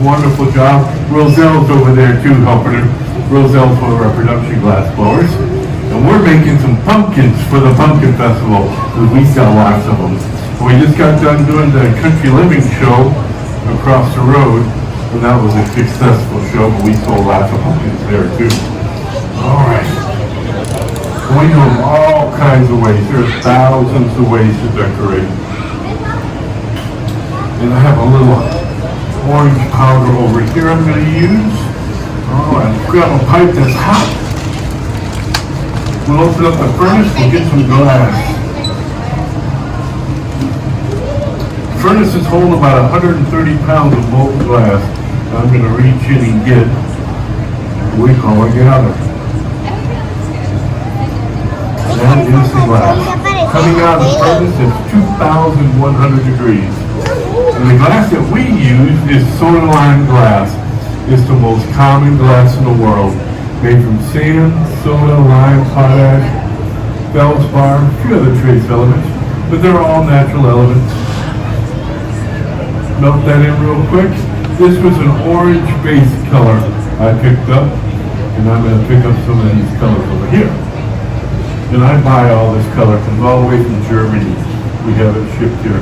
wonderful job. Roselle's over there too, helping her. Roselle's one of our production glass blowers. And we're making some pumpkins for the Pumpkin Festival, because we sell lots of them. We just got done doing the Country Living show across the road, and that was a successful show, but we sold lots of pumpkins there too. All right. We do them all kinds of ways. There's thousands of ways to decorate. And I have a little orange powder over here I'm going to use. All right, grab a pipe that's hot. We'll open up the furnace, we'll get some glass. The furnace is holding about 130 pounds of molten glass. I'm going to reach in and get what we call a gather. That is the glass. Coming out of the furnace is 2,100 degrees. And the glass that we use is soda lime glass. It's the most common glass in the world. Made from sand, soda, lime, potash, feldspar, a few other trace elements, but they're all natural elements. Melt that in real quick. This was an orange base color I picked up, and I'm going to pick up some of these colors over here. And I buy all this color, comes all the way from Germany. We have it shipped here.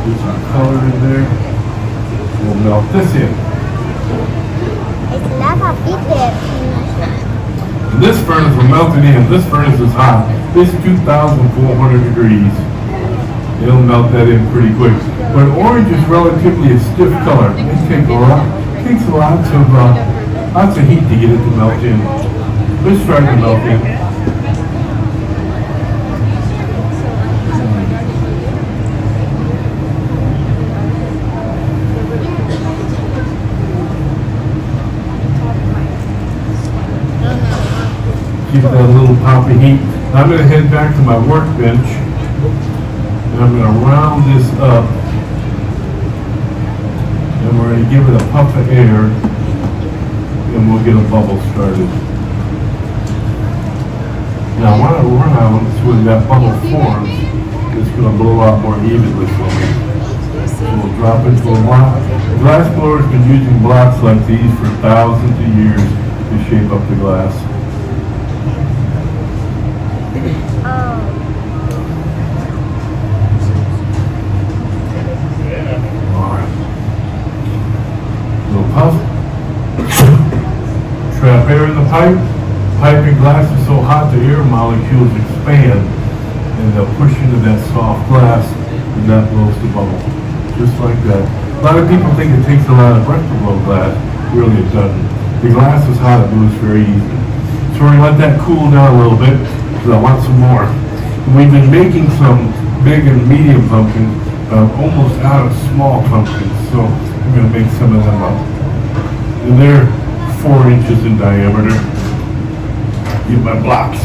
There's some color in there. We'll melt this in. It's lava bigger. And this furnace, we're melting in. This furnace is hot. It's 2,400 degrees. It'll melt that in pretty quick. But orange is relatively a stiff color. It takes lots of heat to get it to melt in. Let's try to melt in. Keep that little pop of heat. I'm going to head back to my workbench, and I'm going to round this up, and we're going to give it a puff of air, and we'll get a bubble started. Now, when it rounds, when that bubble forms, it's going to blow out more evenly for me. So we'll drop into a block. The glass blower has been using blocks like these for thousands of years to shape up the glass. Puff. Trap air in the pipe. Pipe and glass is so hot the air molecules expand and they'll push into that soft glass and that blows the bubble. Just like that. A lot of people think it takes a lot of breath to blow glass. Really it doesn't. The glass is hot, it moves very easy. So we're going to let that cool down a little bit because I want some more. And we've been making some big and medium pumpkins, almost out of small pumpkins. So I'm going to make some of them up. And they're 4 inches in diameter. Get my blocks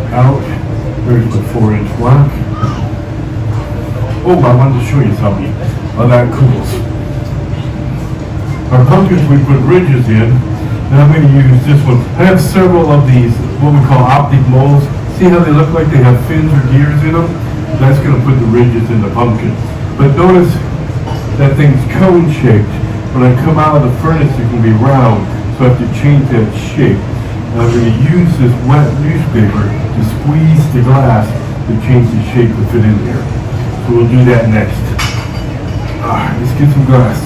out. There's my 4-inch block. Oh, I wanted to show you something. How that cools. Our pumpkins we put ridges in, and I'm going to use this one. I have several of these, what we call optic molds. See how they look like they have fins or gears in them? That's going to put the ridges in the pumpkin. But notice that thing's cone shaped. When I come out of the furnace, it can be round, so I have to change that shape. And I'm going to use this wet newspaper to squeeze the glass to change the shape to fit in there. So we'll do that next. All right, let's get some glass.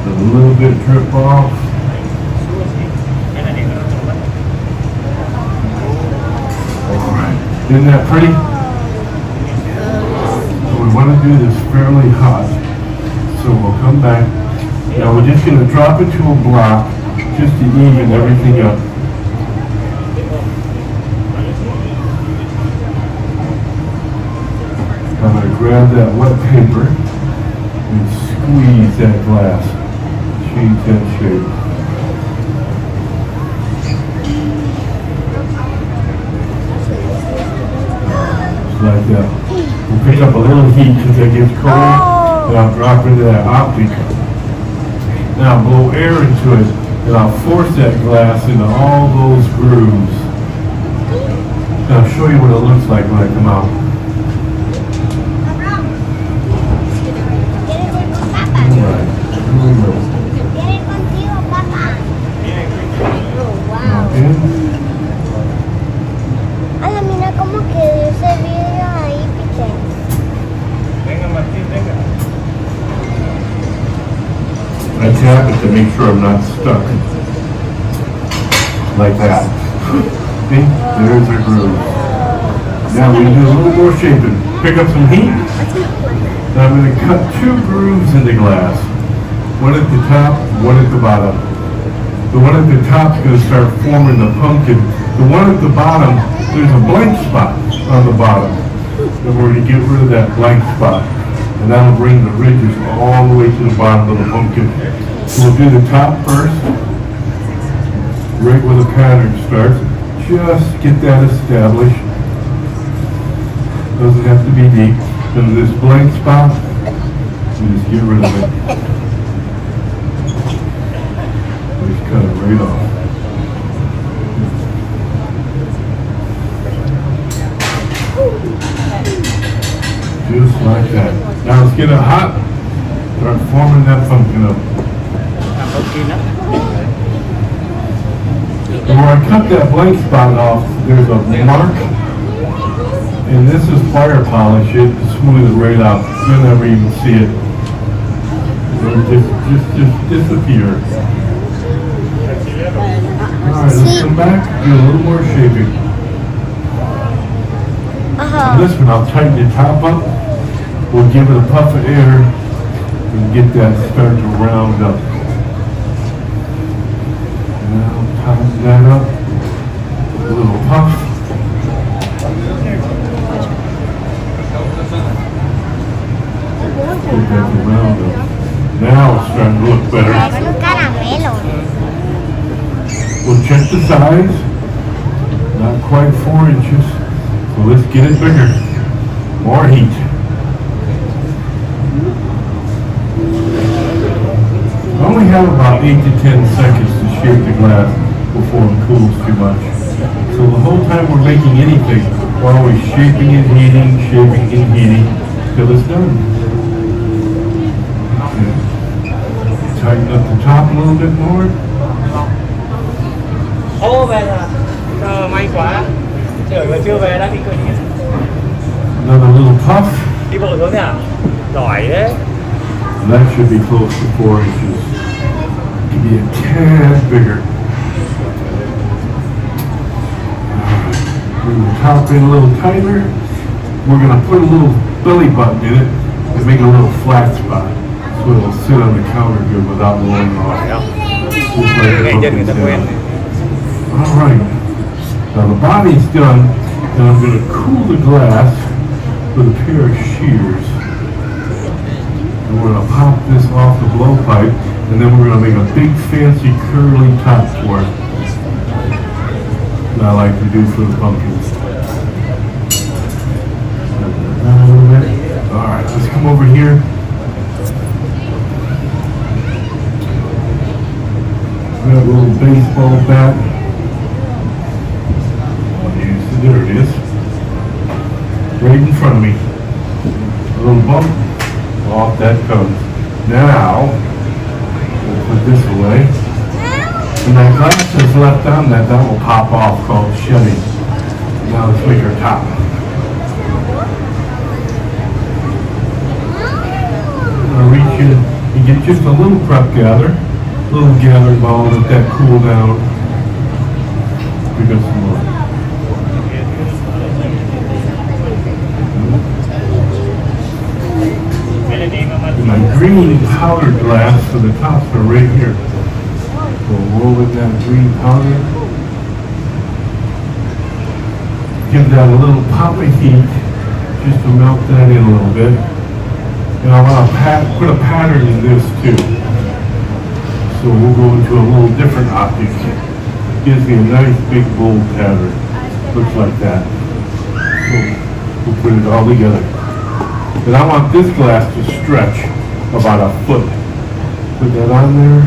A little bit drip off. Isn't that pretty? So we want to do this fairly hot. So we'll come back. Now we're just going to drop it to a block just to even everything up. I'm going to grab that wet paper and squeeze that glass. Change that shape. Like that. We'll pick up a little heat because it gets cold, and I'll drop into that optic. Now blow air into it, and I'll force that glass into all those grooves. And I'll show you what it looks like when I come out. Alright. Viene contigo, papá. Oh, wow. Okay. Ala, mira cómo quedó ese vidrio ahí, Piqué. Venga, Martín, venga. I tap it to make sure I'm not stuck. Like that. See? There's the groove. Now we do a little more shaping. Pick up some heat. Now I'm going to cut 2 grooves in the glass. One at the top, one at the bottom. The one at the top is going to start forming the pumpkin. The one at the bottom, there's a blank spot on the bottom. And we're going to get rid of that blank spot. And that'll bring the ridges all the way to the bottom of the pumpkin. So we'll do the top first, right where the pattern starts. Just get that established. Doesn't have to be deep. And this blank spot, you just get rid of it. Just cut it right off. Just like that. Now let's get it hot. Start forming that pumpkin up. And where I cut that blank spot off, there's a mark. And this is fire polish it to smooth it right out. You'll never even see it. It'll just disappear. Alright, let's come back, do a little more shaping. On this one, I'll tighten the top up. We'll give it a puff of air and get that start to round up. Now tighten that up. A little puff. Get that to round up. Now it's starting to look better. Es un caramelo. We'll check the size. Not quite 4 inches. So let's get it bigger. More heat. I only have about 8 to 10 seconds to shape the glass before it cools too much. So the whole time we're making anything, we're always shaping and heating till it's done. Okay. Tighten up the top a little bit more. Ô, về rồi. May quá. Trời ơi, chưa về đã đi cười đi. Another little puff. Đi bộ xuống thế à? Giỏi đấy. That should be close to 4 inches. It could be a tad bigger. Bring the top in a little tighter. We're going to put a little belly button in it and make a little flat spot so it'll sit on the counter good without blowing off. Just like the Nghệ nhân người ta pumpkin quen. sound. All right. Now the body's done, and I'm going to cool the glass with a pair of shears. And we're going to pop this off the blowpipe, and then we're going to make a big fancy curly top for it. That I like to do for the pumpkins. Alright, let's come over here. We have a little baseball bat. There it is. Right in front of me. A little bump. Off that comes. Now, we'll put this away. And that glass that's left on that will pop off called shedding. Now let's make our top. I'll reach in and get just a little prep gather. Little gathering ball, let that cool down. We got some more. And my green powder glass for the tops are right here. We'll roll in that green powder. Give that a little pop of heat just to melt that in a little bit. And I want to put a pattern in this too. So we'll go into a little different optic. Gives me a nice big bold pattern. Looks like that. So we'll put it all together. And I want this glass to stretch about a foot Put that on there.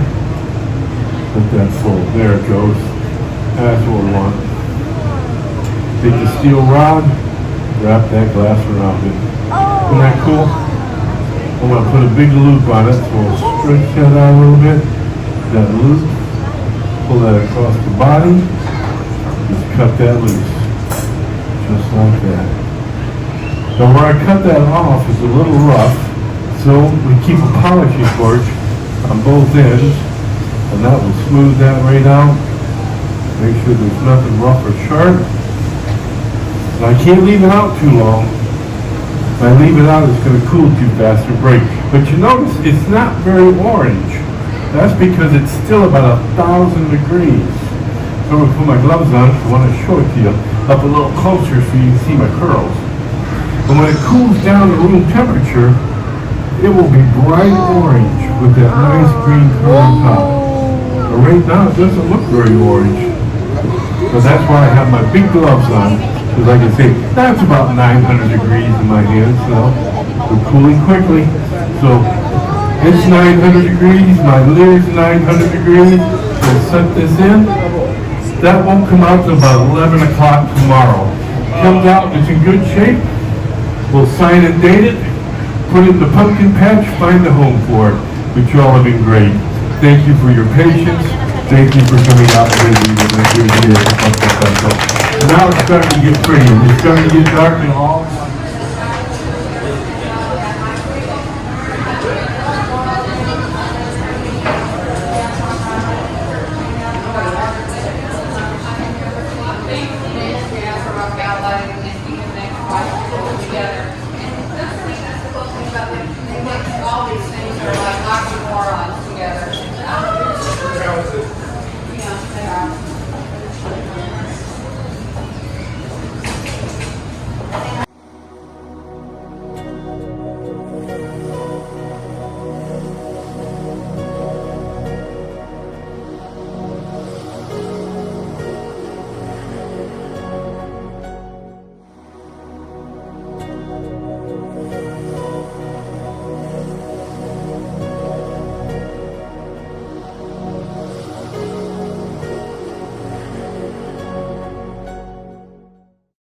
Let that fold. There it goes. That's what we want. Take the steel rod, wrap that glass around it. Isn't that cool? I'm going to put a big loop on it, so we'll stretch that out a little bit. That loop. Pull that across the body. Just cut that loose. Just like that. Now where I cut that off is a little rough, so we keep a polishing torch on both ends, and that will smooth that right out. Make sure there's nothing rough or sharp. And I can't leave it out too long. If I leave it out, it's going to cool too fast or break. But you notice it's not very orange. That's because it's still about 1,000 degrees. So I'm going to put my gloves on. I want to show it to you up a little closer so you can see my curls. And when it cools down to room temperature, it will be bright orange with that nice green curl on top. But right now it doesn't look very orange. So that's why I have my big gloves on. Because I can say, that's about 900 degrees in my hands now. We're cooling quickly. So it's 900 degrees, my lid's 900 degrees. We'll set this in. That won't come out till about 11 o'clock tomorrow. Comes out, it's in good shape. We'll sign and date it, put it in the pumpkin patch, find a home for it. But you all have been great. Thank you for your patience. Thank you for coming out and visiting with us here. Now it's starting to get pretty. It's starting to get dark and all.